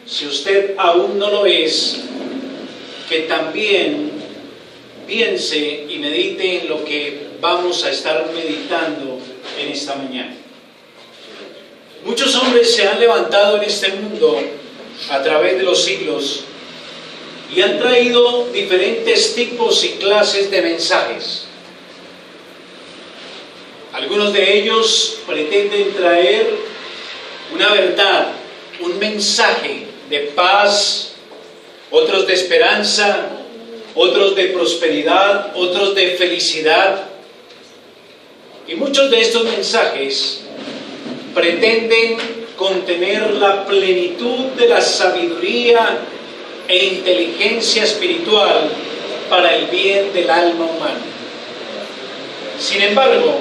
si usted aún no lo es, que también piense y medite en lo que vamos a estar meditando en esta mañana. Muchos hombres se han levantado en este mundo a través de los siglos y han traído diferentes tipos y clases de mensajes. Algunos de ellos pretenden traer una verdad, un mensaje de paz, otros de esperanza, otros de prosperidad, otros de felicidad. Y muchos de estos mensajes pretenden contener la plenitud de la sabiduría e inteligencia espiritual para el bien del alma humana. Sin embargo,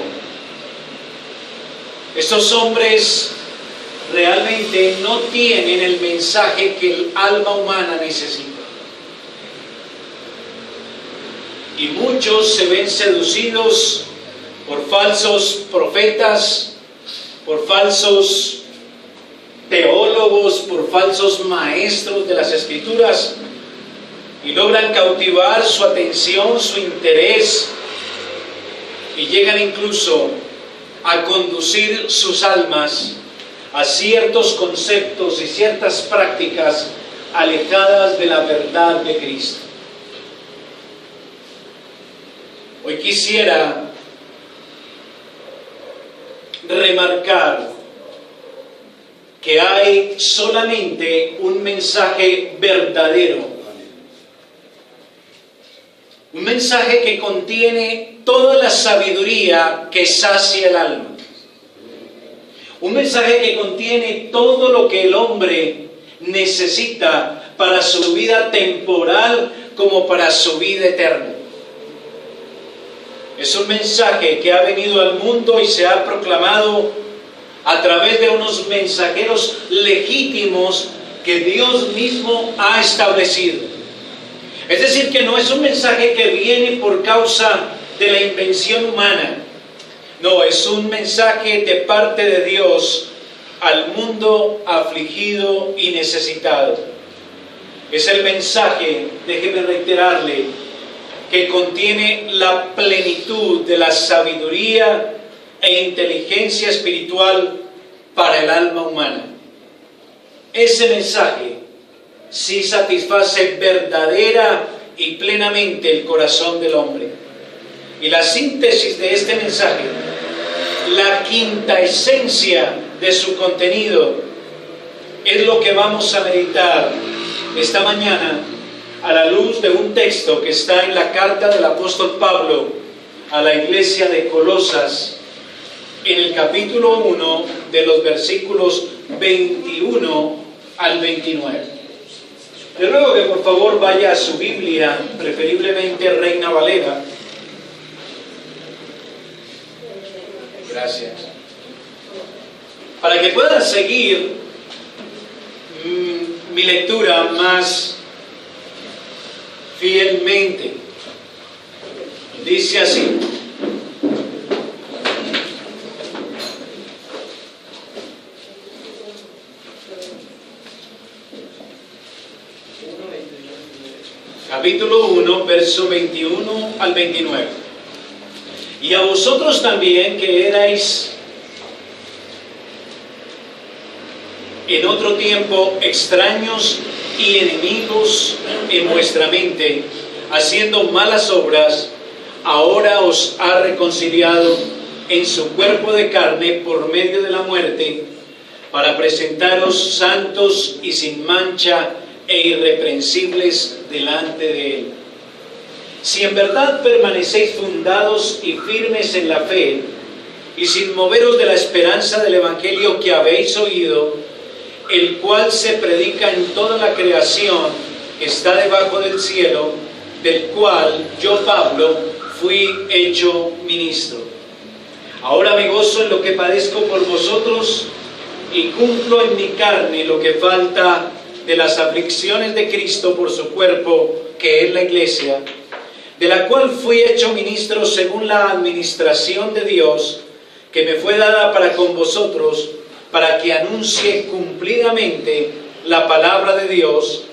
estos hombres realmente no tienen el mensaje que el alma humana necesita. Y muchos se ven seducidos por falsos profetas, por falsos teólogos, por falsos maestros de las Escrituras, y logran cautivar su atención, su interés, y llegan incluso a conducir sus almas a ciertos conceptos y ciertas prácticas alejadas de la verdad de Cristo. Hoy quisiera remarcar que hay solamente un mensaje verdadero, un mensaje que contiene toda la sabiduría que sacia el alma, un mensaje que contiene todo lo que el hombre necesita para su vida temporal como para su vida eterna. Es un mensaje que ha venido al mundo y se ha proclamado a través de unos mensajeros legítimos que Dios mismo ha establecido. Es decir, que no es un mensaje que viene por causa de la invención humana. No, es un mensaje de parte de Dios al mundo afligido y necesitado. Es el mensaje, déjeme reiterarle, que contiene la plenitud de la sabiduría e inteligencia espiritual para el alma humana. Ese mensaje sí satisface verdadera y plenamente el corazón del hombre. Y la síntesis de este mensaje, la quinta esencia de su contenido, es lo que vamos a meditar esta mañana a la luz de un texto que está en la carta del apóstol Pablo a la iglesia de Colosas, en el capítulo 1, de los versículos 21 al 29. Le ruego que por favor vaya a su Biblia, preferiblemente Reina Valera. Gracias. Para que puedan seguir mi lectura más fielmente. Dice así: capítulo 1, verso 21 al 29. Y a vosotros también, que erais en otro tiempo extraños y enemigos en vuestra mente, haciendo malas obras, ahora os ha reconciliado en su cuerpo de carne por medio de la muerte, para presentaros santos y sin mancha e irreprensibles delante de Él. Si en verdad permanecéis fundados y firmes en la fe, y sin moveros de la esperanza del Evangelio que habéis oído, el cual se predica en toda la creación que está debajo del cielo, del cual yo, Pablo, fui hecho ministro. Ahora me gozo en lo que padezco por vosotros y cumplo en mi carne lo que falta de las aflicciones de Cristo por su cuerpo, que es la iglesia, de la cual fui hecho ministro según la administración de Dios, que me fue dada para con vosotros, para que anuncie cumplidamente la palabra de Dios,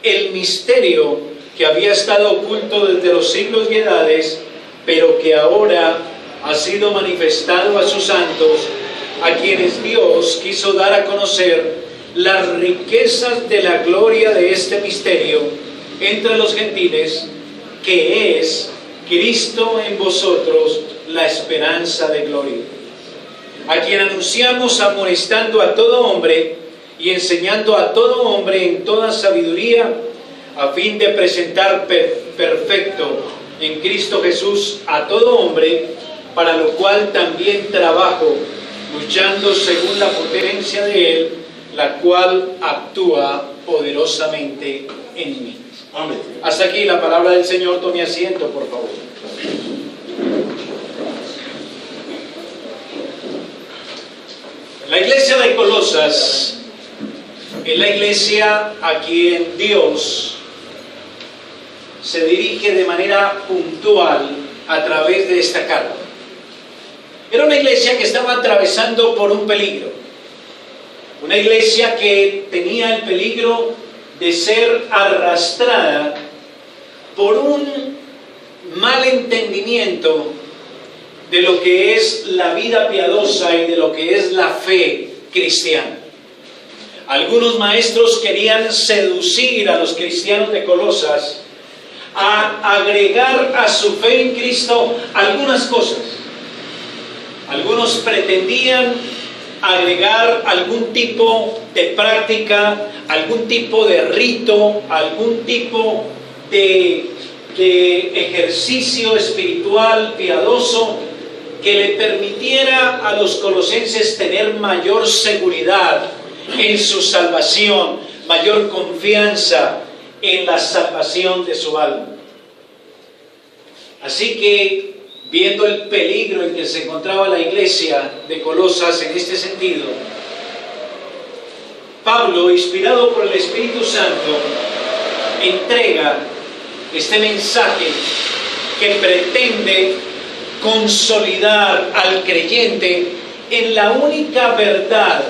el misterio que había estado oculto desde los siglos y edades, pero que ahora ha sido manifestado a sus santos, a quienes Dios quiso dar a conocer las riquezas de la gloria de este misterio entre los gentiles, que es Cristo en vosotros, la esperanza de gloria. A quien anunciamos amonestando a todo hombre y enseñando a todo hombre en toda sabiduría, a fin de presentar perfecto en Cristo Jesús a todo hombre, para lo cual también trabajo, luchando según la potencia de Él, la cual actúa poderosamente en mí. Amén. Hasta aquí la palabra del Señor. Tome asiento, por favor. La iglesia de Colosas es la iglesia a quien Dios se dirige de manera puntual a través de esta carta. Era una iglesia que estaba atravesando por un peligro. Una iglesia que tenía el peligro de ser arrastrada por un mal entendimiento de lo que es la vida piadosa y de lo que es la fe cristiana. Algunos maestros querían seducir a los cristianos de Colosas a agregar a su fe en Cristo algunas cosas. Algunos pretendían agregar algún tipo de práctica, algún tipo de rito, algún tipo de ejercicio espiritual piadoso que le permitiera a los colosenses tener mayor seguridad en su salvación, mayor confianza en la salvación de su alma. Así que, viendo el peligro en que se encontraba la iglesia de Colosas en este sentido, Pablo, inspirado por el Espíritu Santo, entrega este mensaje que pretende consolidar al creyente en la única verdad,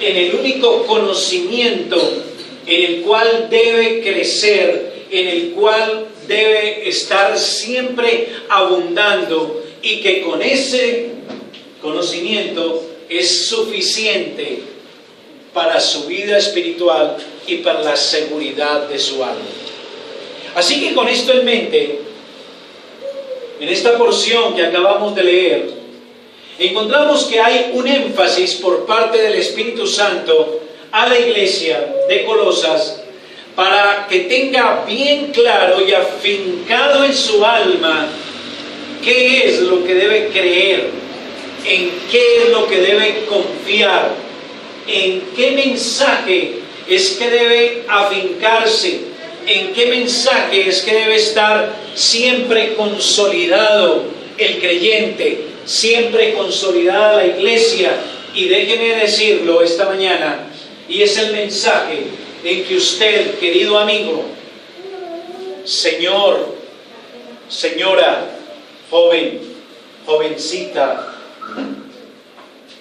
en el único conocimiento en el cual debe crecer, en el cual debe estar siempre abundando, y que con ese conocimiento es suficiente para su vida espiritual y para la seguridad de su alma. Así que con esto en mente, en esta porción que acabamos de leer, encontramos que hay un énfasis por parte del Espíritu Santo a la iglesia de Colosas para que tenga bien claro y afincado en su alma qué es lo que debe creer, en qué es lo que debe confiar, en qué mensaje es que debe afincarse, en qué mensaje es que debe estar siempre consolidado el creyente, siempre consolidada la iglesia. Y déjeme decirlo esta mañana, y es el mensaje en que usted, querido amigo, señor, señora, joven, jovencita,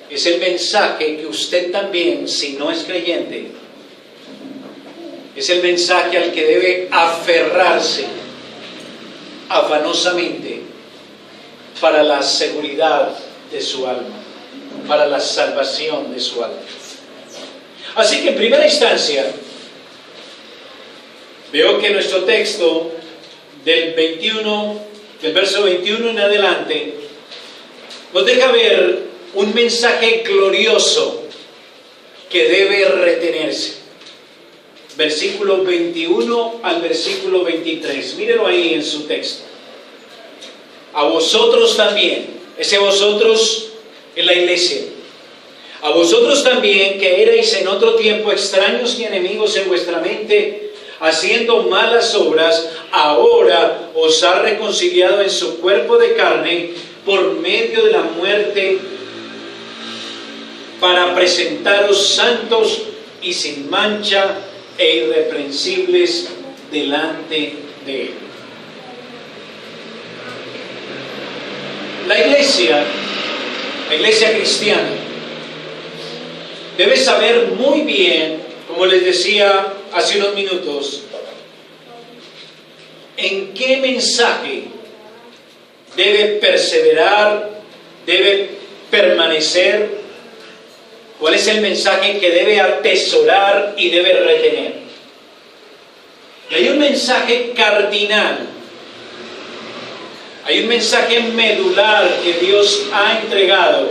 es el mensaje que usted también, si no es creyente, es el mensaje al que debe aferrarse afanosamente para la seguridad de su alma, para la salvación de su alma. Así que en primera instancia, veo que nuestro texto del verso 21 en adelante, nos deja ver un mensaje glorioso que debe retenerse. Versículo 21 al versículo 23. Mírenlo ahí en su texto. A vosotros también, ese vosotros es la iglesia. A vosotros también, que erais en otro tiempo extraños y enemigos en vuestra mente, haciendo malas obras, ahora os ha reconciliado en su cuerpo de carne por medio de la muerte, para presentaros santos y sin mancha e irreprensibles delante de Él. La iglesia cristiana, debe saber muy bien, Como les decía hace unos minutos, ¿en qué mensaje debe perseverar, debe permanecer? ¿Cuál es el mensaje que debe atesorar y debe retener? Y hay un mensaje cardinal, hay un mensaje medular que Dios ha entregado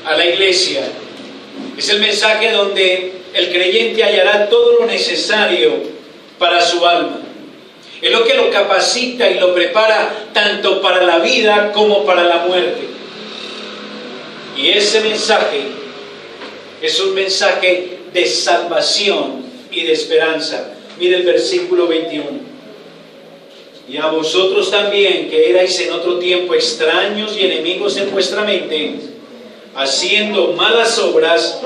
a la iglesia. Es el mensaje donde el creyente hallará todo lo necesario para su alma. Es lo que lo capacita y lo prepara tanto para la vida como para la muerte. Y ese mensaje es un mensaje de salvación y de esperanza. Mire el versículo 21. Y a vosotros también, que erais en otro tiempo extraños y enemigos en vuestra mente, haciendo malas obras,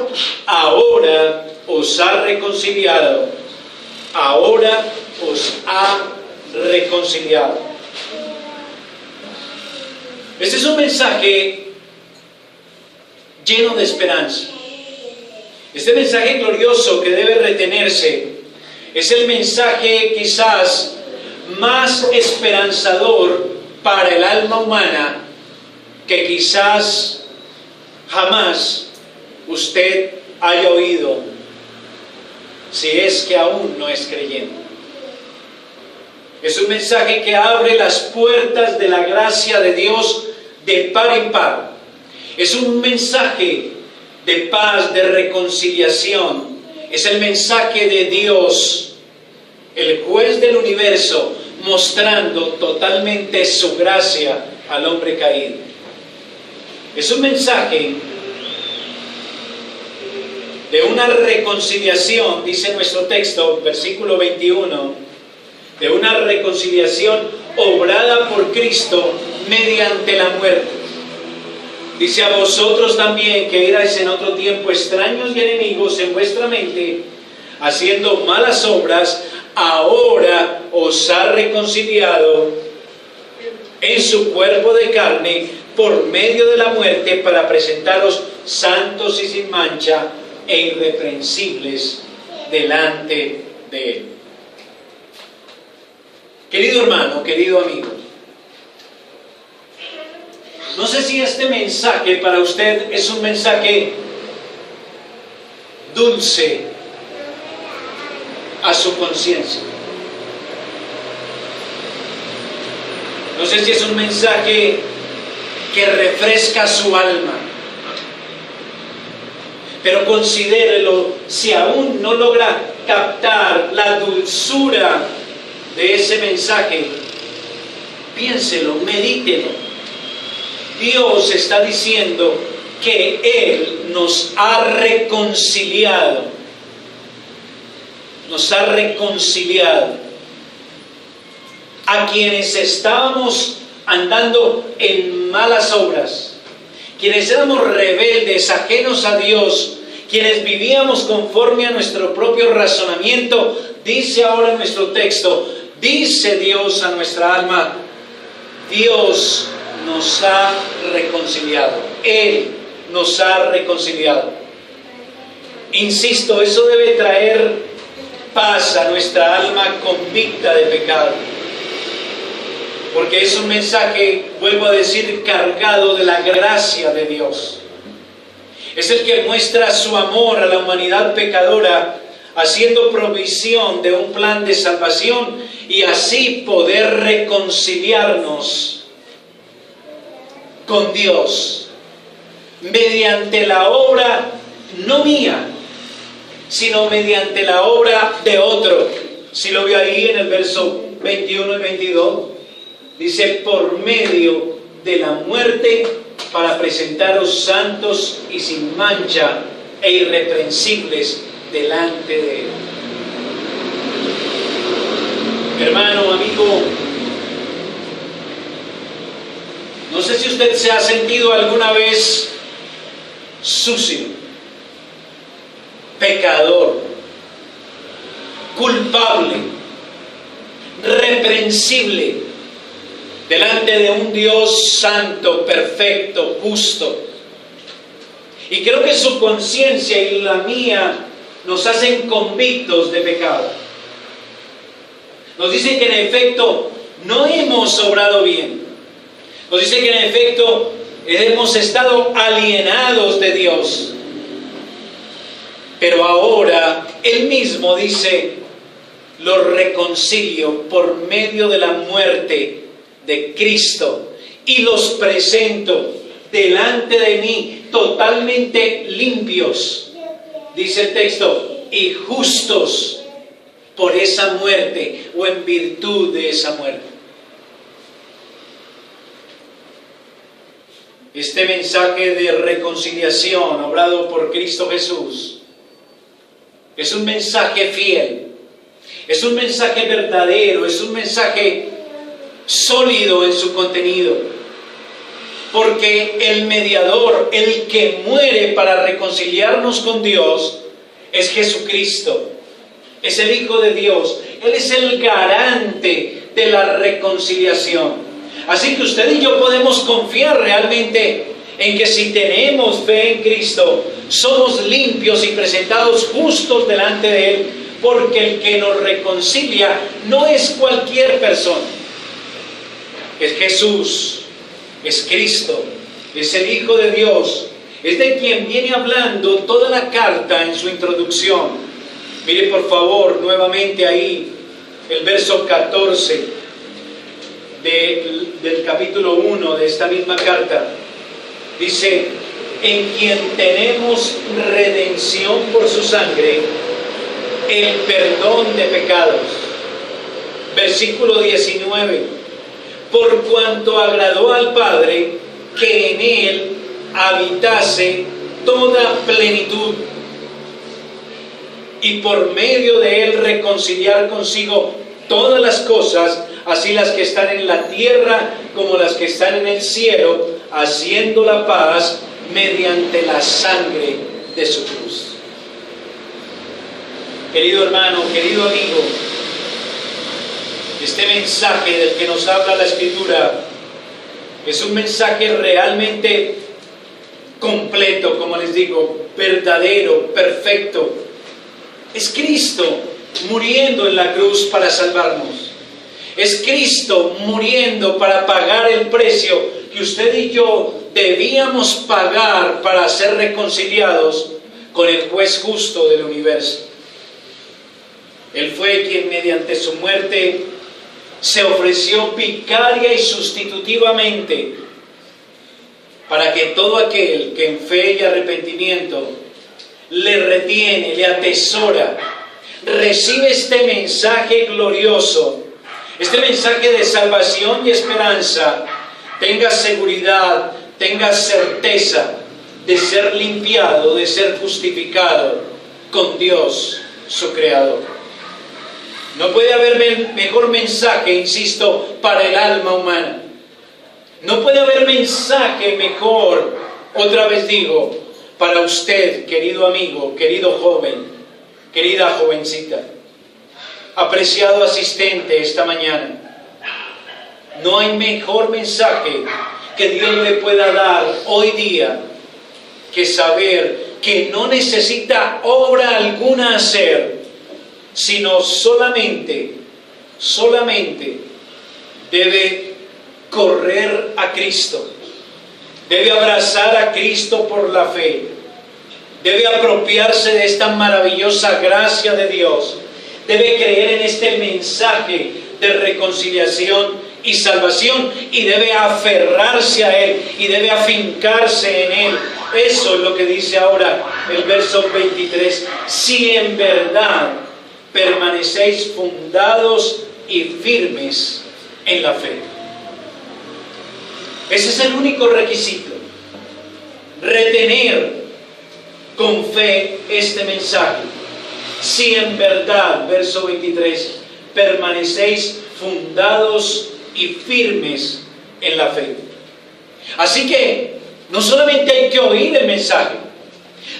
ahora os ha reconciliado. Ahora os ha reconciliado. Este es un mensaje lleno de esperanza. Este mensaje glorioso que debe retenerse es el mensaje quizás más esperanzador para el alma humana que quizás jamás usted haya oído, si es que aún no es creyente. Es un mensaje que abre las puertas de la gracia de Dios de par en par. Es un mensaje de paz, de reconciliación. Es el mensaje de Dios, el juez del universo, mostrando totalmente su gracia al hombre caído. Es un mensaje de una reconciliación, dice nuestro texto, versículo 21, de una reconciliación obrada por Cristo mediante la muerte. Dice: a vosotros también, que erais en otro tiempo extraños y enemigos en vuestra mente, haciendo malas obras, ahora os ha reconciliado en su cuerpo de carne por medio de la muerte, para presentaros santos y sin mancha e irreprensibles delante de Él. Querido hermano, querido amigo, no sé si este mensaje para usted es un mensaje dulce a su conciencia. No sé si es un mensaje que refresca su alma. Pero considérelo, si aún no logra captar la dulzura de ese mensaje, piénselo, medítelo. Dios está diciendo que Él nos ha reconciliado. Nos ha reconciliado. A quienes estábamos andando en malas obras, quienes éramos rebeldes, ajenos a Dios, quienes vivíamos conforme a nuestro propio razonamiento, dice ahora en nuestro texto, dice Dios a nuestra alma: Dios nos ha reconciliado. Él nos ha reconciliado. Insisto, eso debe traer paz a nuestra alma convicta de pecado. Porque es un mensaje, vuelvo a decir, cargado de la gracia de Dios. Es el que muestra su amor a la humanidad pecadora, haciendo provisión de un plan de salvación y así poder reconciliarnos con Dios mediante la obra no mía, sino mediante la obra de otro. Si lo vio ahí en el verso 21 y 22, dice: por medio de la muerte, para presentaros santos y sin mancha e irreprensibles delante de Él. Hermano, amigo, no sé si usted se ha sentido alguna vez sucio, pecador, culpable, reprensible delante de un Dios santo, perfecto, justo. Y creo que su conciencia y la mía nos hacen convictos de pecado. Nos dicen que en efecto no hemos obrado bien. Nos dice que en efecto hemos estado alienados de Dios. Pero ahora Él mismo dice: los reconcilio por medio de la muerte de Cristo y los presento delante de mí totalmente limpios, dice el texto, y justos por esa muerte o en virtud de esa muerte. Este mensaje de reconciliación obrado por Cristo Jesús es un mensaje fiel, es un mensaje verdadero, es un mensaje sólido en su contenido, porque el mediador, el que muere para reconciliarnos con Dios, es Jesucristo, es el Hijo de Dios. Él es el garante de la reconciliación. Así que usted y yo podemos confiar realmente en que si tenemos fe en Cristo, somos limpios y presentados justos delante de Él, porque el que nos reconcilia no es cualquier persona, es Jesús, es Cristo, es el Hijo de Dios, es de quien viene hablando toda la carta en su introducción. Mire por favor nuevamente ahí el verso 14 del capítulo 1 de esta misma carta. Dice: en quien tenemos redención por su sangre, el perdón de pecados. Versículo 19: por cuanto agradó al Padre que en Él habitase toda plenitud, y por medio de Él reconciliar consigo todas las cosas, así las que están en la tierra como las que están en el cielo, haciendo la paz mediante la sangre de su cruz. Querido hermano, querido amigo, este mensaje del que nos habla la Escritura es un mensaje realmente completo, como les digo, verdadero, perfecto. Es Cristo muriendo en la cruz para salvarnos. Es Cristo muriendo para pagar el precio que usted y yo debíamos pagar para ser reconciliados con el juez justo del universo. Él fue quien mediante su muerte se ofreció vicaria y sustitutivamente para que todo aquel que en fe y arrepentimiento le retiene, le atesora, recibe este mensaje glorioso, este mensaje de salvación y esperanza, tenga seguridad, tenga certeza de ser limpiado, de ser justificado con Dios, su Creador. No puede haber mejor mensaje, insisto, para el alma humana. No puede haber mensaje mejor, otra vez digo, para usted, querido amigo, querido joven, querida jovencita, apreciado asistente esta mañana. No hay mejor mensaje que Dios le pueda dar hoy día que saber que no necesita obra alguna hacer, sino solamente debe correr a Cristo, debe abrazar a Cristo por la fe, debe apropiarse de esta maravillosa gracia de Dios, debe creer en este mensaje de reconciliación y salvación y debe aferrarse a Él y debe afincarse en Él. Eso es lo que dice ahora el verso 23: si en verdad permanecéis fundados y firmes en la fe. Ese es el único requisito: retener con fe este mensaje. Si en verdad, verso 23, permanecéis fundados y firmes en la fe. Así que no solamente hay que oír el mensaje,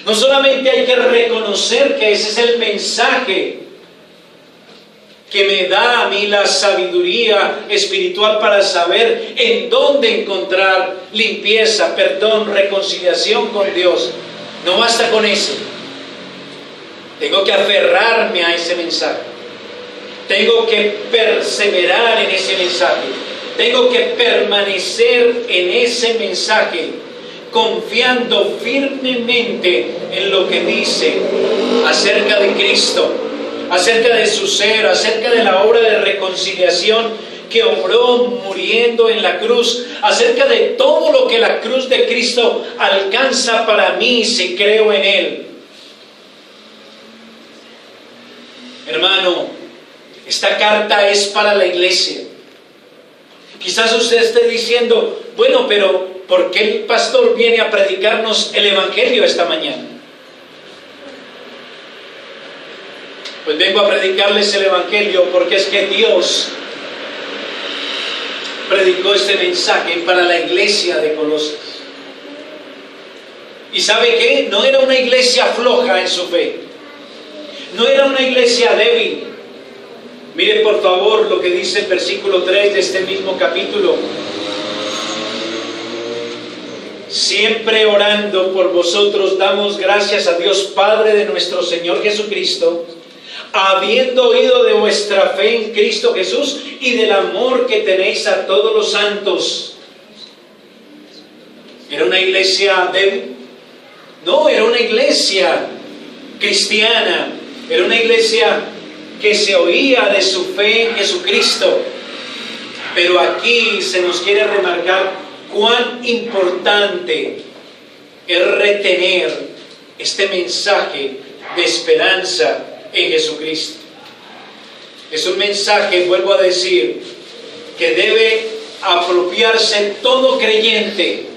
no solamente hay que reconocer que ese es el mensaje que me da a mí la sabiduría espiritual para saber en dónde encontrar limpieza, perdón, reconciliación con Dios. No basta con eso. Tengo que aferrarme a ese mensaje. Tengo que perseverar en ese mensaje. Tengo que permanecer en ese mensaje, confiando firmemente en lo que dice acerca de Cristo, acerca de su ser, acerca de la obra de reconciliación que obró muriendo en la cruz, acerca de todo lo que la cruz de Cristo alcanza para mí si creo en Él. Hermano, esta carta es para la iglesia. Quizás usted esté diciendo, bueno, pero ¿por qué el pastor viene a predicarnos el Evangelio esta mañana? Pues vengo a predicarles el Evangelio porque es que Dios predicó este mensaje para la iglesia de Colosas. ¿Y sabe qué? No era una iglesia floja en su fe. No era una iglesia débil. Mire por favor lo que dice el versículo 3 de este mismo capítulo. Siempre orando por vosotros damos gracias a Dios Padre de nuestro Señor Jesucristo, habiendo oído de vuestra fe en Cristo Jesús y del amor que tenéis a todos los santos. ¿Era una iglesia débil? No, era una iglesia cristiana. Era una iglesia que se oía de su fe en Jesucristo. Pero aquí se nos quiere remarcar cuán importante es retener este mensaje de esperanza en Jesucristo. Es un mensaje, vuelvo a decir, que debe apropiarse todo creyente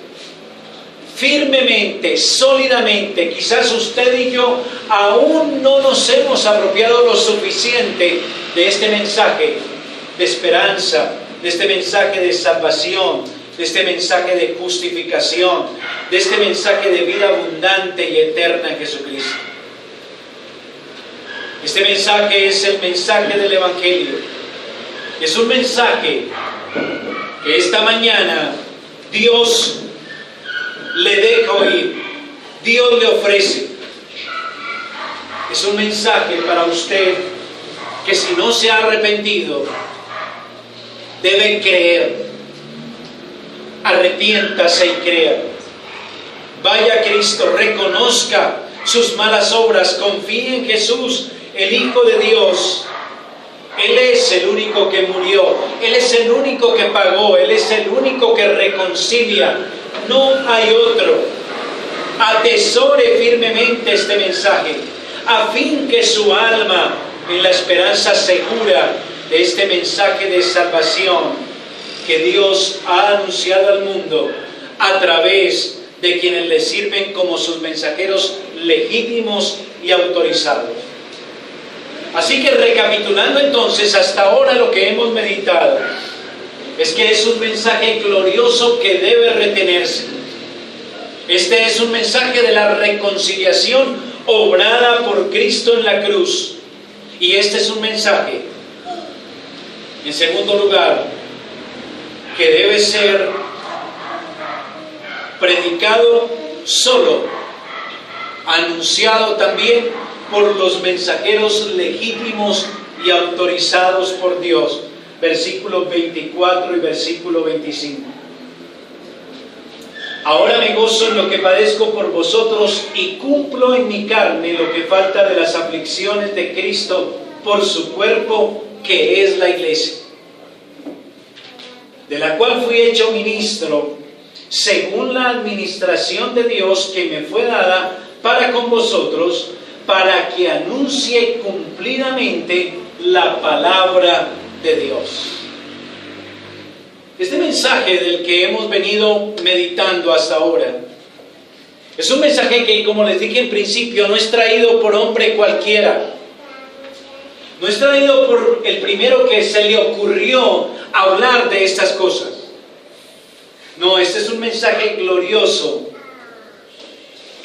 firmemente, sólidamente. Quizás usted y yo aún no nos hemos apropiado lo suficiente de este mensaje de esperanza, de este mensaje de salvación, de este mensaje de justificación, de este mensaje de vida abundante y eterna en Jesucristo. Este mensaje es el mensaje del Evangelio. Es un mensaje que esta mañana Dios le deja oír, Dios le ofrece. Es un mensaje para usted que si no se ha arrepentido, debe creer. Arrepiéntase y crea. Vaya a Cristo, reconozca sus malas obras, confíe en Jesús, el Hijo de Dios. Él es el único que murió, Él es el único que pagó, Él es el único que reconcilia. No hay otro. Atesore firmemente este mensaje, a fin que su alma, en la esperanza segura de este mensaje de salvación que Dios ha anunciado al mundo a través de quienes le sirven como sus mensajeros legítimos y autorizados. Así que recapitulando entonces hasta ahora lo que hemos meditado, es que es un mensaje glorioso que debe retenerse. Este es un mensaje de la reconciliación obrada por Cristo en la cruz. Y este es un mensaje, en segundo lugar, que debe ser predicado solo, anunciado también por los mensajeros legítimos y autorizados por Dios. Versículos 24 y versículo 25. Ahora me gozo en lo que padezco por vosotros y cumplo en mi carne lo que falta de las aflicciones de Cristo por su cuerpo, que es la iglesia, de la cual fui hecho ministro según la administración de Dios que me fue dada para con vosotros, para que anuncie cumplidamente la palabra de Dios. Este mensaje del que hemos venido meditando hasta ahora es un mensaje que, como les dije en principio, no es traído por hombre cualquiera. No es traído por el primero que se le ocurrió hablar de estas cosas. No, este es un mensaje glorioso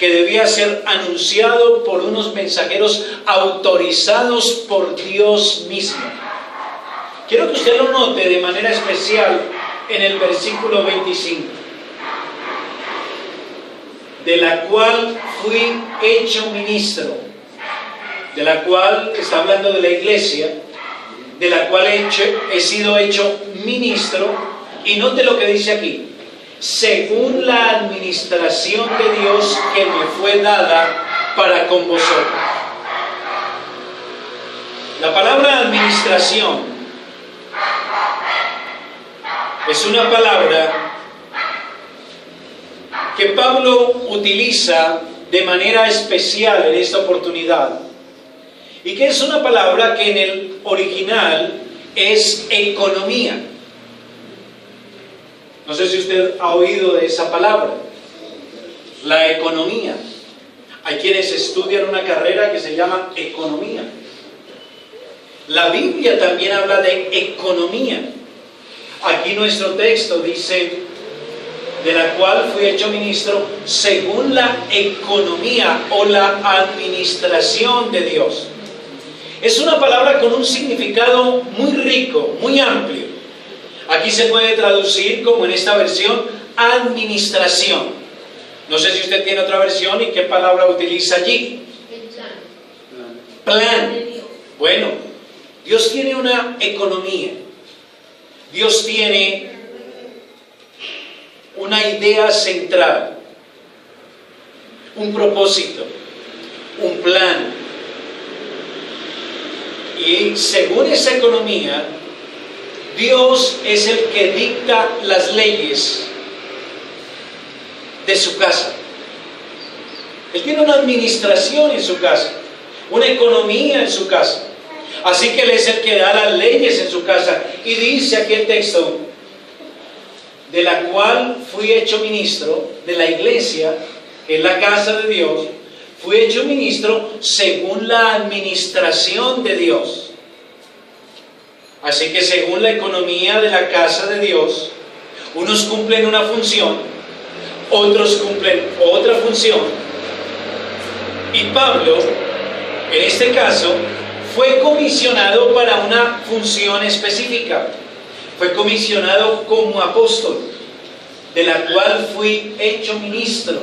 que debía ser anunciado por unos mensajeros autorizados por Dios mismo. Quiero que usted lo note de manera especial en el versículo 25. De la cual fui hecho ministro. de la cual está hablando de la iglesia, de la cual he sido hecho ministro, y note lo que dice aquí, según la administración de Dios que me fue dada para con vosotros. La palabra administración es una palabra que Pablo utiliza de manera especial en esta oportunidad, y que es una palabra que en el original es economía. No sé si usted ha oído de esa palabra, la economía. Hay quienes estudian una carrera que se llama economía. La Biblia también habla de economía. Aquí nuestro texto dice, de la cual fui hecho ministro según la economía o la administración de Dios. Es una palabra con un significado muy rico, muy amplio. Aquí se puede traducir, como en esta versión, administración. No sé si usted tiene otra versión y qué palabra utiliza allí. Plan. Bueno, Dios tiene una economía. Dios tiene una idea central, un propósito, un plan. Y según esa economía, Dios es el que dicta las leyes de su casa. Él tiene una administración en su casa, una economía en su casa. Así que Él es el que da las leyes en su casa. Y dice aquí el texto, de la cual fui hecho ministro, de la iglesia, que es la casa de Dios, fui hecho ministro según la administración de Dios. Así que según la economía de la casa de Dios, unos cumplen una función, otros cumplen otra función. Y Pablo, en este caso, fue comisionado para una función específica. Fue comisionado como apóstol, de la cual fui hecho ministro.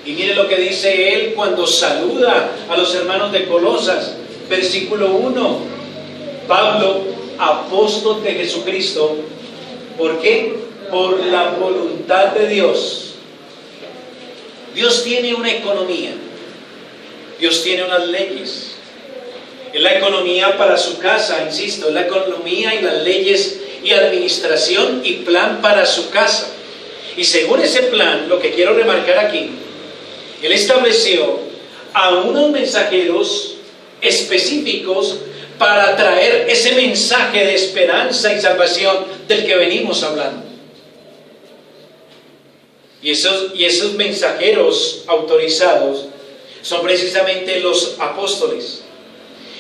Y mire lo que dice él cuando saluda a los hermanos de Colosas, versículo 1. Pablo, apóstol de Jesucristo. ¿Por qué? Por la voluntad de Dios. Dios tiene una economía. Dios tiene unas leyes. Es la economía para su casa, insisto, es la economía y las leyes y administración y plan para su casa. Y según ese plan, lo que quiero remarcar aquí, Él estableció a unos mensajeros específicos para traer ese mensaje de esperanza y salvación del que venimos hablando. Y esos mensajeros autorizados son precisamente los apóstoles.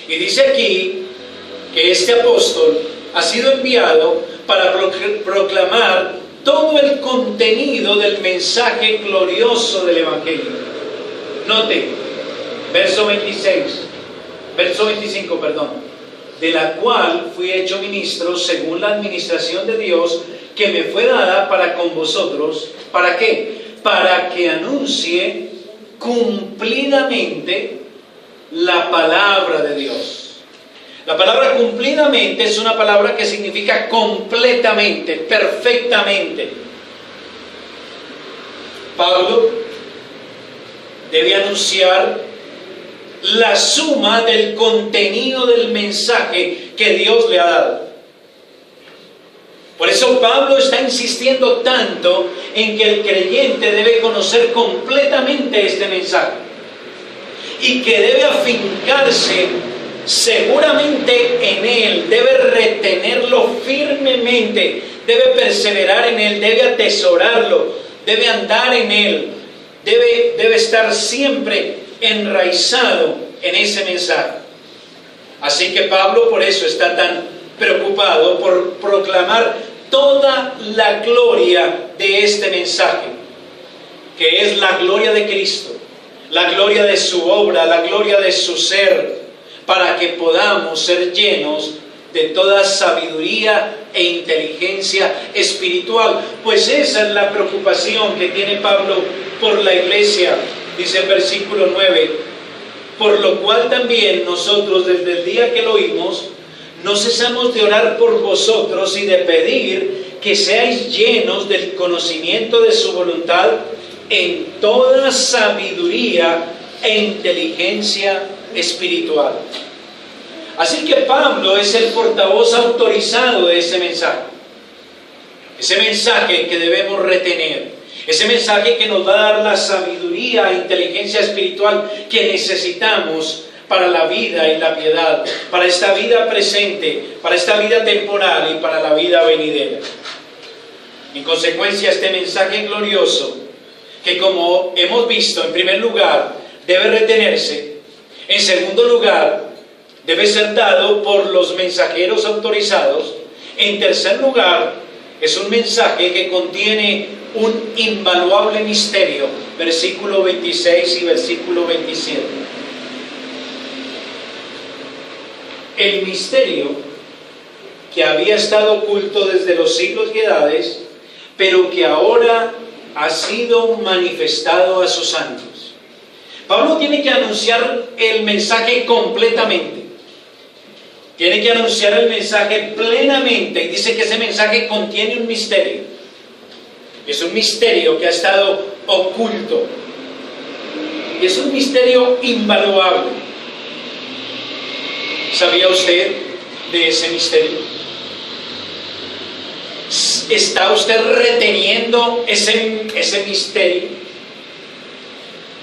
Y dice aquí que este apóstol ha sido enviado para proclamar todo el contenido del mensaje glorioso del Evangelio. Note, verso 25, de la cual fui hecho ministro según la administración de Dios que me fue dada para con vosotros. ¿Para qué? Para que anuncie cumplidamente la palabra de Dios. La palabra cumplidamente es una palabra que significa completamente, perfectamente. Pablo debe anunciar la suma del contenido del mensaje que Dios le ha dado. Por eso Pablo está insistiendo tanto en que el creyente debe conocer completamente este mensaje y que debe afincarse seguramente en él, debe retenerlo firmemente, debe perseverar en él, debe atesorarlo, debe andar en él, debe estar siempre enraizado en ese mensaje. Así que Pablo por eso está tan preocupado por proclamar toda la gloria de este mensaje, que es la gloria de Cristo, la gloria de su obra, la gloria de su ser, para que podamos ser llenos de toda sabiduría e inteligencia espiritual. Pues esa es la preocupación que tiene Pablo por la iglesia. Dice el versículo 9, Por lo cual también nosotros desde el día que lo oímos, no cesamos de orar por vosotros y de pedir que seáis llenos del conocimiento de su voluntad en toda sabiduría e inteligencia espiritual. Así que Pablo es el portavoz autorizado de ese mensaje que debemos retener, ese mensaje que nos va a dar la sabiduría e inteligencia espiritual que necesitamos para la vida y la piedad, para esta vida presente, para esta vida temporal y para la vida venidera. En consecuencia, este mensaje glorioso, que como hemos visto, en primer lugar, debe retenerse, en segundo lugar, debe ser dado por los mensajeros autorizados, en tercer lugar, es un mensaje que contiene un invaluable misterio, versículo 26 y versículo 27. El misterio que había estado oculto desde los siglos y edades, pero que ahora ha sido manifestado a sus santos. Pablo tiene que anunciar el mensaje completamente. Tiene que anunciar el mensaje plenamente y dice que ese mensaje contiene un misterio. Es un misterio que ha estado oculto. Y es un misterio invaluable. ¿Sabía usted de ese misterio? ¿Está usted reteniendo ese misterio?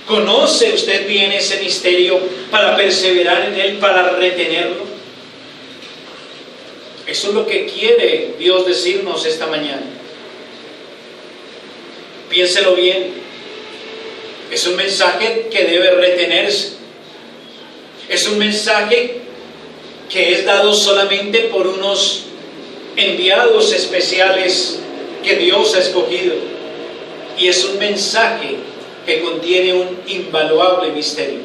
¿Conoce usted bien ese misterio para perseverar en él, para retenerlo? Eso es lo que quiere Dios decirnos esta mañana. Piénselo bien. Es un mensaje que debe retenerse. Es un mensaje que es dado solamente por unos enviados especiales que Dios ha escogido. Y es un mensaje que contiene un invaluable misterio.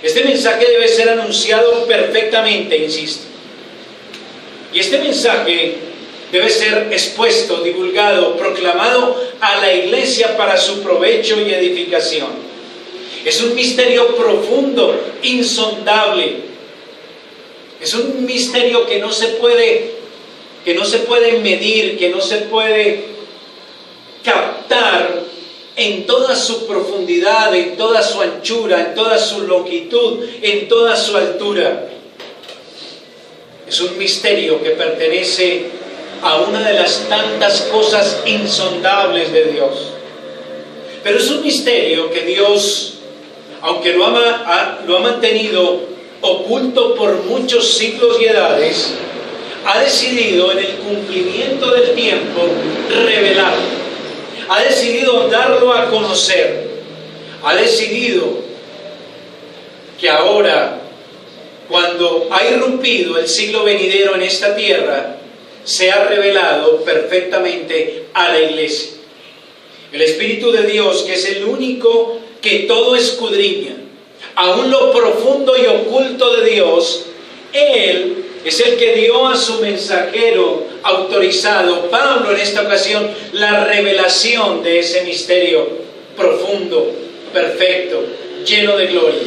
Este mensaje debe ser anunciado perfectamente, insisto. Y este mensaje debe ser expuesto, divulgado, proclamado a la iglesia para su provecho y edificación. Es un misterio profundo, insondable. Es un misterio que no se puede medir, que no se puede captar en toda su profundidad, en toda su anchura, en toda su longitud, en toda su altura. Es un misterio que pertenece a una de las tantas cosas insondables de Dios. Pero es un misterio que Dios, aunque lo ha mantenido oculto por muchos siglos y edades, ha decidido en el cumplimiento del tiempo revelarlo. Ha decidido darlo a conocer. Ha decidido que ahora, cuando ha irrumpido el siglo venidero en esta tierra, se ha revelado perfectamente a la iglesia. El Espíritu de Dios, que es el único que todo escudriña, aún lo profundo y oculto de Dios, Él es el que dio a su mensajero autorizado, Pablo en esta ocasión, la revelación de ese misterio profundo, perfecto, lleno de gloria.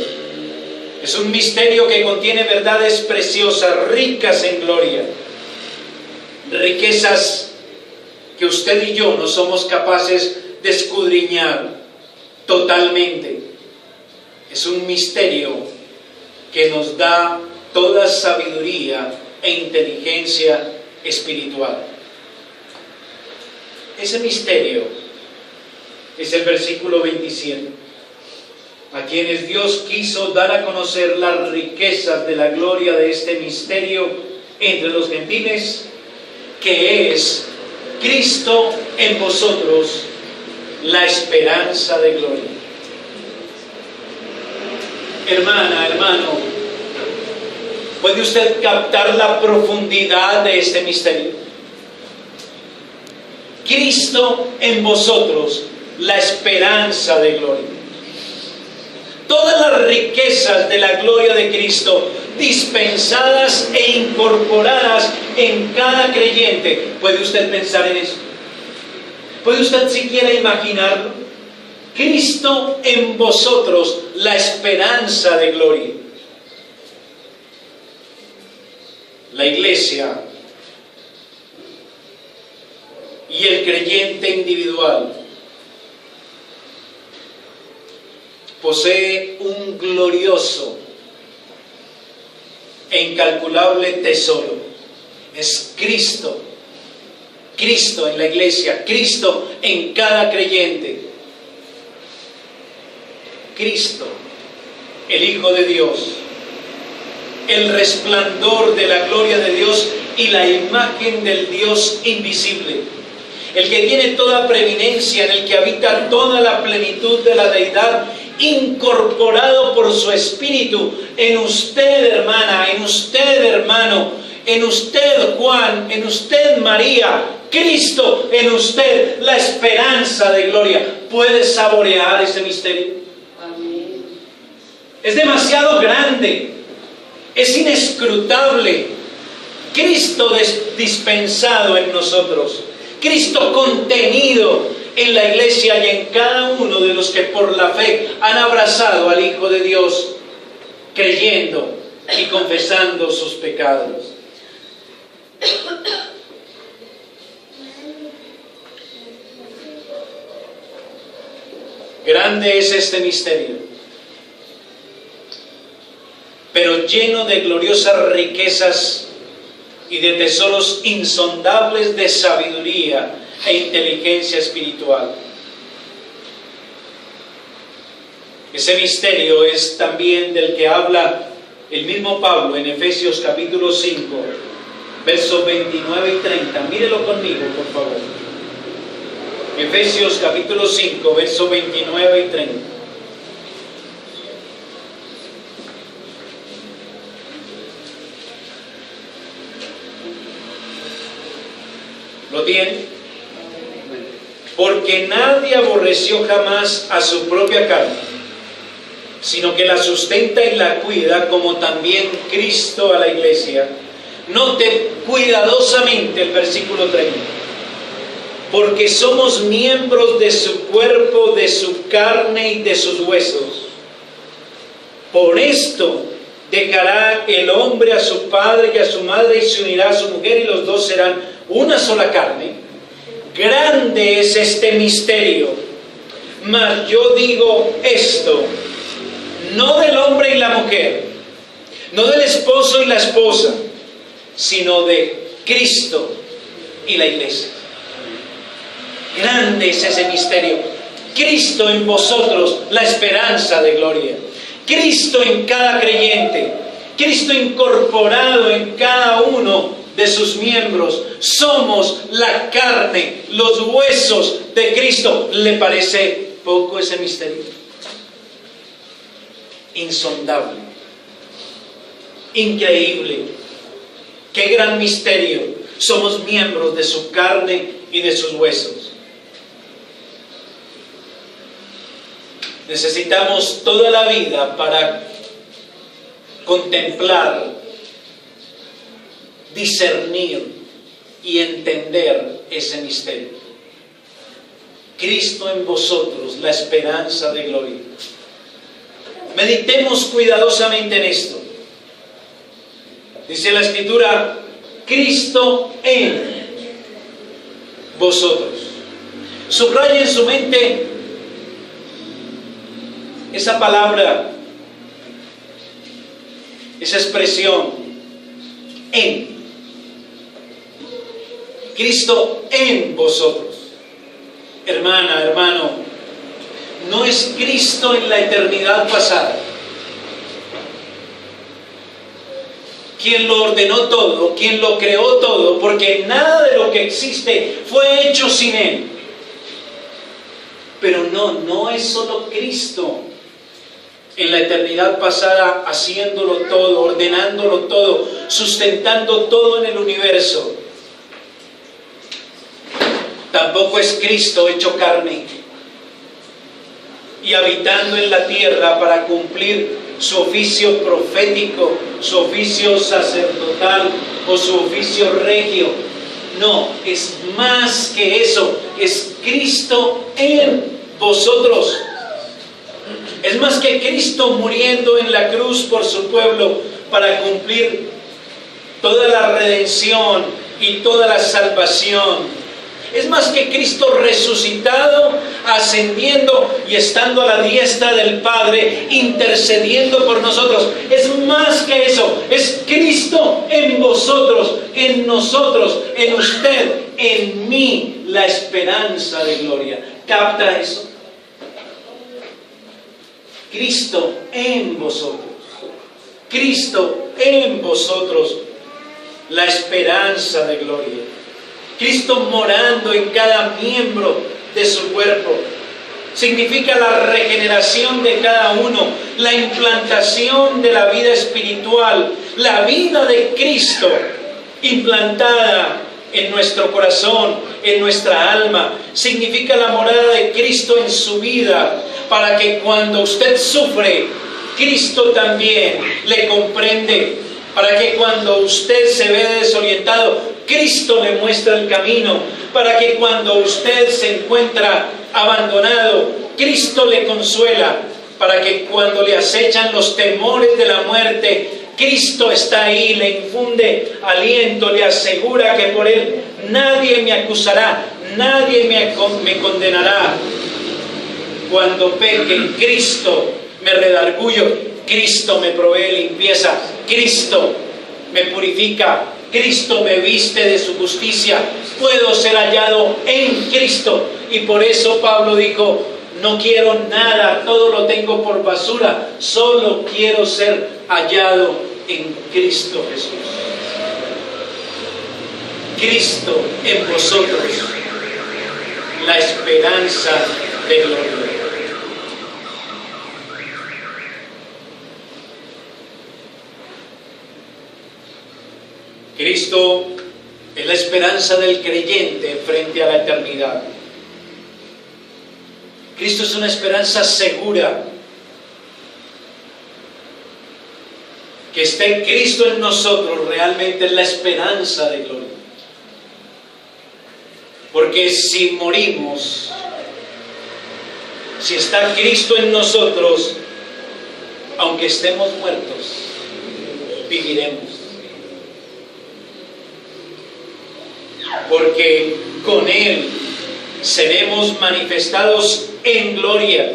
Es un misterio que contiene verdades preciosas, ricas en gloria. Riquezas que usted y yo no somos capaces de escudriñar totalmente. Es un misterio que nos da toda sabiduría e inteligencia espiritual. Ese misterio es el versículo 27. A quienes Dios quiso dar a conocer las riquezas de la gloria de este misterio entre los gentiles, que es Cristo en vosotros, la esperanza de gloria. Hermana, hermano, ¿puede usted captar la profundidad de este misterio? Cristo en vosotros, la esperanza de gloria. Todas las riquezas de la gloria de Cristo dispensadas e incorporadas en cada creyente. ¿Puede usted pensar en eso? ¿Puede usted siquiera imaginarlo? Cristo en vosotros, la esperanza de gloria. La iglesia y el creyente individual posee un glorioso e incalculable tesoro. Es Cristo. Cristo en la iglesia, Cristo en cada creyente. Cristo, el Hijo de Dios, el resplandor de la gloria de Dios y la imagen del Dios invisible, el que tiene toda preeminencia, en el que habita toda la plenitud de la deidad, incorporado por su Espíritu en usted, hermana, en usted, hermano, en usted, Juan, en usted, María, Cristo en usted, la esperanza de gloria. ¿Puede saborear ese misterio? Amén. Es demasiado grande, es inescrutable. Cristo dispensado en nosotros, Cristo contenido en la iglesia y en cada uno de los que por la fe han abrazado al Hijo de Dios, creyendo y confesando sus pecados. Grande es este misterio, pero lleno de gloriosas riquezas y de tesoros insondables de sabiduría e inteligencia espiritual. Ese misterio es también del que habla el mismo Pablo en Efesios capítulo 5, versos 29 y 30. Mírelo conmigo, por favor. Efesios capítulo 5, versos 29 y 30. ¿Lo tiene? Porque nadie aborreció jamás a su propia carne, sino que la sustenta y la cuida, como también Cristo a la iglesia. Note cuidadosamente el versículo 30. Porque somos miembros de su cuerpo, de su carne y de sus huesos. Por esto dejará el hombre a su padre y a su madre y se unirá a su mujer y los dos serán una sola carne. Grande es este misterio, mas yo digo esto, no del hombre y la mujer, no del esposo y la esposa, sino de Cristo y la iglesia. Grande es ese misterio. Cristo en vosotros, la esperanza de gloria. Cristo en cada creyente. Cristo incorporado en cada uno de sus miembros. Somos la carne, los huesos de Cristo. ¿Le parece poco ese misterio? Insondable, increíble. Qué gran misterio. Somos miembros de su carne y de sus huesos. Necesitamos toda la vida para contemplar, discernir y entender ese misterio. Cristo en vosotros, la esperanza de gloria. Meditemos cuidadosamente en esto. Dice la Escritura, Cristo en vosotros. Subraya en su mente esa palabra, esa expresión, en. Cristo en vosotros. Hermana, hermano, no es Cristo en la eternidad pasada quien lo ordenó todo, quien lo creó todo, porque nada de lo que existe fue hecho sin Él. Pero no es solo Cristo en la eternidad pasada haciéndolo todo, ordenándolo todo, sustentando todo en el universo. Tampoco es Cristo hecho carne y habitando en la tierra para cumplir su oficio profético, su oficio sacerdotal o su oficio regio. No, es más que eso, es Cristo en vosotros. Es más que Cristo muriendo en la cruz por su pueblo para cumplir toda la redención y toda la salvación. Es más que Cristo resucitado, ascendiendo y estando a la diestra del Padre, intercediendo por nosotros. Es más que eso. Es Cristo en vosotros, en nosotros, en usted, en mí, la esperanza de gloria. ¿Capta eso? Cristo en vosotros. Cristo en vosotros, la esperanza de gloria. Cristo morando en cada miembro de su cuerpo. Significa la regeneración de cada uno, la implantación de la vida espiritual, la vida de Cristo implantada en nuestro corazón, en nuestra alma. Significa la morada de Cristo en su vida, para que cuando usted sufre, Cristo también le comprende. Para que cuando usted se ve desorientado, Cristo le muestra el camino. Para que cuando usted se encuentra abandonado, Cristo le consuela. Para que cuando le acechan los temores de la muerte, Cristo está ahí, le infunde aliento, le asegura que por Él nadie me acusará, nadie me condenará. Cuando peque, Cristo me redarguyo, Cristo me provee limpieza, Cristo me purifica, Cristo me viste de su justicia, puedo ser hallado en Cristo. Y por eso Pablo dijo, no quiero nada, todo lo tengo por basura, solo quiero ser hallado en Cristo Jesús. Cristo en vosotros, la esperanza de gloria. Cristo es la esperanza del creyente frente a la eternidad. Cristo es una esperanza segura. Que esté Cristo en nosotros realmente es la esperanza de gloria. Porque si morimos, si está Cristo en nosotros, aunque estemos muertos, viviremos. Porque con Él seremos manifestados en gloria.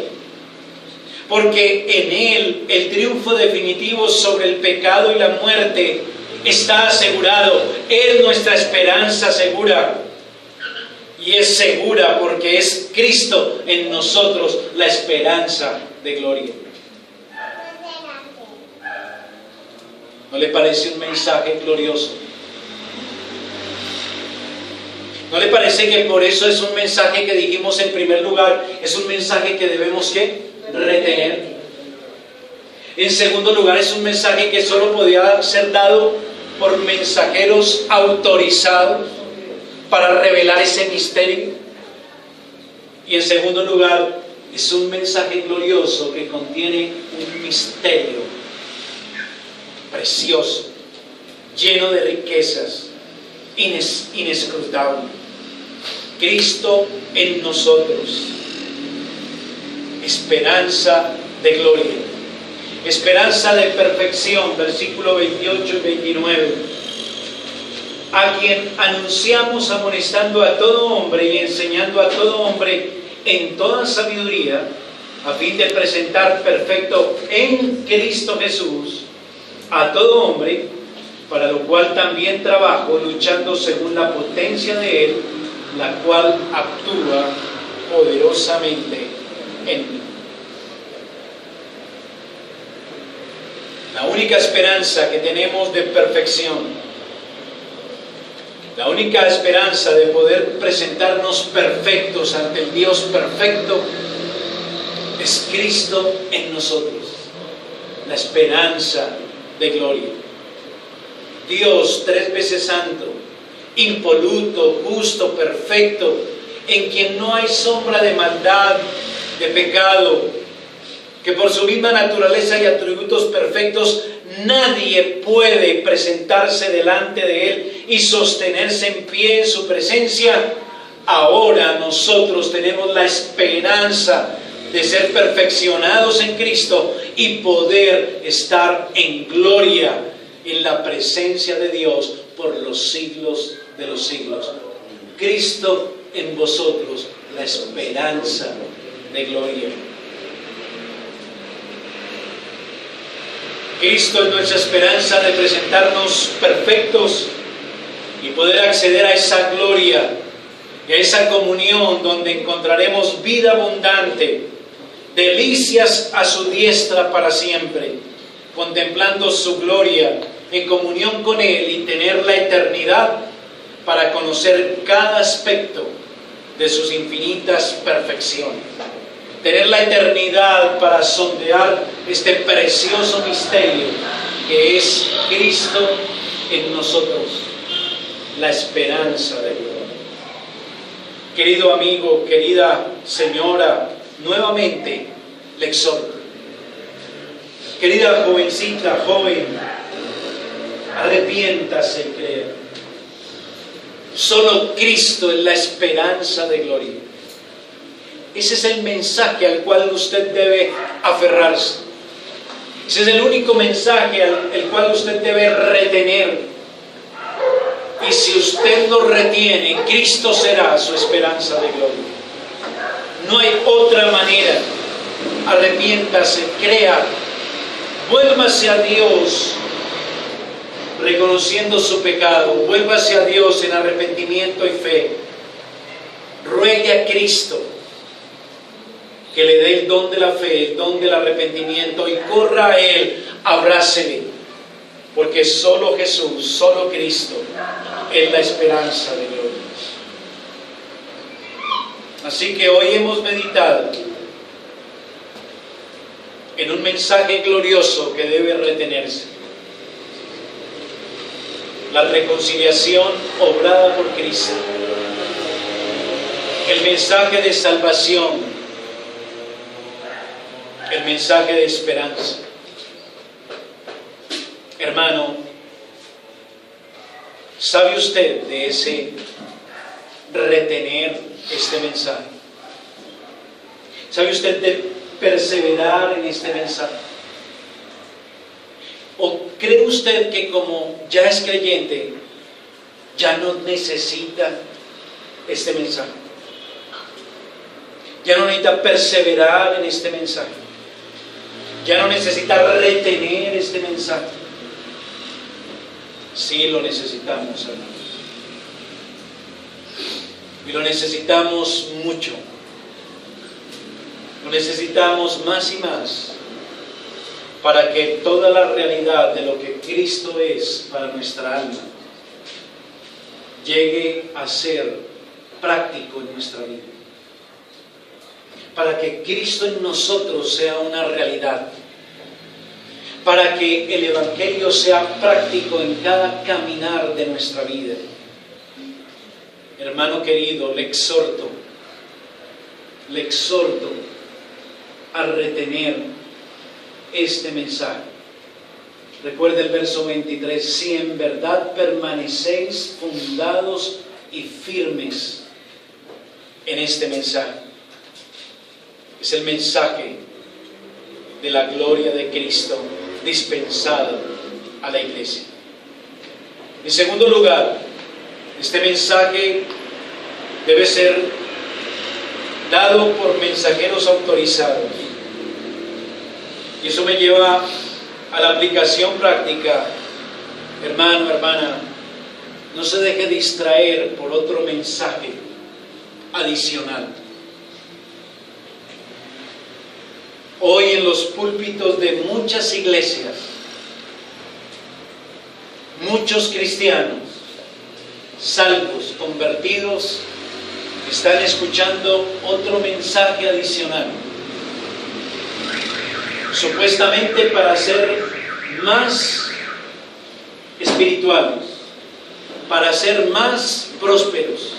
Porque en Él el triunfo definitivo sobre el pecado y la muerte está asegurado. Es nuestra esperanza segura. Y es segura porque es Cristo en nosotros la esperanza de gloria. ¿No le parece un mensaje glorioso? ¿No le parece que por eso es un mensaje que dijimos en primer lugar, es un mensaje que debemos ¿qué? Retener? En segundo lugar, es un mensaje que solo podía ser dado por mensajeros autorizados para revelar ese misterio. Y en segundo lugar, es un mensaje glorioso que contiene un misterio precioso, lleno de riquezas, inescrutable. Cristo en nosotros, esperanza de gloria, esperanza de perfección, versículo 28 y 29. A quien anunciamos amonestando a todo hombre y enseñando a todo hombre en toda sabiduría, a fin de presentar perfecto en Cristo Jesús a todo hombre, para lo cual también trabajo, luchando según la potencia de Él, la cual actúa poderosamente en mí. La única esperanza que tenemos de perfección, la única esperanza de poder presentarnos perfectos ante el Dios perfecto, es Cristo en nosotros, la esperanza de gloria. Dios, 3 veces santo, impoluto, justo, perfecto, en quien no hay sombra de maldad, de pecado, que por su misma naturaleza y atributos perfectos nadie puede presentarse delante de Él y sostenerse en pie en su presencia, ahora nosotros tenemos la esperanza de ser perfeccionados en Cristo y poder estar en gloria en la presencia de Dios por los siglos de los siglos. Cristo en vosotros, la esperanza de gloria. Cristo es nuestra esperanza de presentarnos perfectos y poder acceder a esa gloria y a esa comunión donde encontraremos vida abundante, delicias a su diestra para siempre, contemplando su gloria en comunión con Él y tener la eternidad para conocer cada aspecto de sus infinitas perfecciones. Tener la eternidad para sondear este precioso misterio que es Cristo en nosotros, la esperanza de Dios. Querido amigo, querida señora, nuevamente le exhorto. Querida jovencita, joven, arrepiéntase y crea. Solo Cristo es la esperanza de gloria. Ese es el mensaje al cual usted debe aferrarse. Ese es el único mensaje al cual usted debe retener. Y si usted lo retiene, Cristo será su esperanza de gloria. No hay otra manera. Arrepiéntase, crea, vuélvase a Dios reconociendo su pecado, vuélvase a Dios en arrepentimiento y fe. Ruegue a Cristo que le dé el don de la fe, el don del arrepentimiento, y corra a Él, abrácele, porque solo Jesús, solo Cristo es la esperanza de gloria. Así que hoy hemos meditado en un mensaje glorioso que debe retenerse: la reconciliación obrada por Cristo, el mensaje de salvación, el mensaje de esperanza. Hermano, ¿sabe usted de ese retener este mensaje? ¿Sabe usted de perseverar en este mensaje? ¿O cree usted que como ya es creyente, ya no necesita este mensaje? Ya no necesita perseverar en este mensaje. Ya no necesita retener este mensaje. Sí lo necesitamos, hermanos. Y lo necesitamos mucho. Lo necesitamos más y más para que toda la realidad de lo que Cristo es para nuestra alma llegue a ser práctico en nuestra vida. Para que Cristo en nosotros sea una realidad. Para que el Evangelio sea práctico en cada caminar de nuestra vida. Hermano querido, le exhorto a retener este mensaje. Recuerde el verso 23: si en verdad permanecéis fundados y firmes en este mensaje. Es el mensaje de la gloria de Cristo dispensado a la iglesia. En segundo lugar, este mensaje debe ser dado por mensajeros autorizados. Y eso me lleva a la aplicación práctica. Hermano, hermana, no se deje distraer por otro mensaje adicional. Hoy en los púlpitos de muchas iglesias, muchos cristianos salvos, convertidos, están escuchando otro mensaje adicional, supuestamente para ser más espirituales, para ser más prósperos,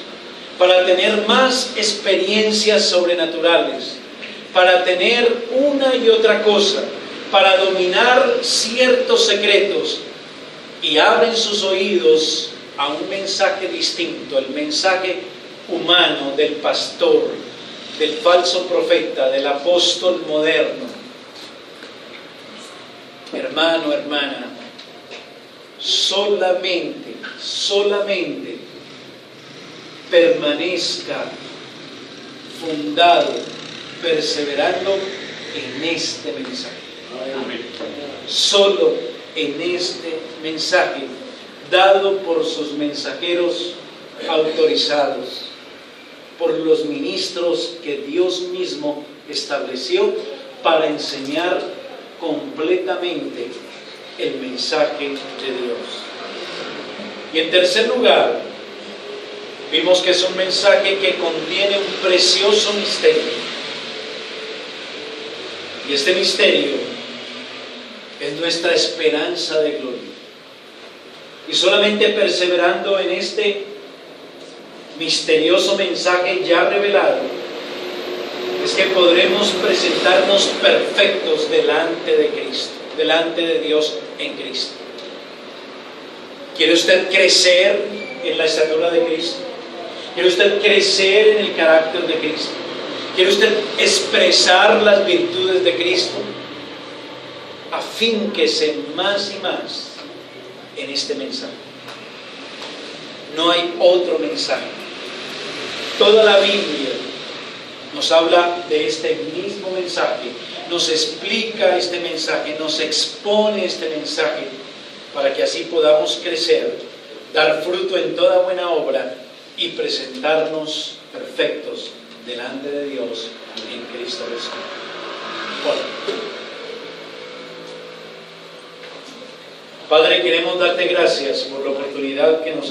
para tener más experiencias sobrenaturales, para tener una y otra cosa, para dominar ciertos secretos, y abren sus oídos a un mensaje distinto, el mensaje humano del pastor, del falso profeta, del apóstol moderno. Hermano, hermana, solamente permanezca fundado, perseverando en este mensaje. Amén. Solo en este mensaje, dado por sus mensajeros autorizados, por los ministros que Dios mismo estableció para enseñar completamente el mensaje de Dios. Y en tercer lugar, vimos que es un mensaje que contiene un precioso misterio. Y este misterio es nuestra esperanza de gloria. Y solamente perseverando en este misterioso mensaje ya revelado, es que podremos presentarnos perfectos delante de Cristo, delante de Dios en Cristo. ¿Quiere usted crecer en la estatura de Cristo? ¿Quiere usted crecer en el carácter de Cristo? ¿Quiere usted expresar las virtudes de Cristo? Afínquese más y más en este mensaje. No hay otro mensaje. Toda la Biblia nos habla de este mismo mensaje, nos explica este mensaje, nos expone este mensaje, para que así podamos crecer, dar fruto en toda buena obra y presentarnos perfectos delante de Dios en Cristo Jesús. Bueno. Padre, queremos darte gracias por la oportunidad que nos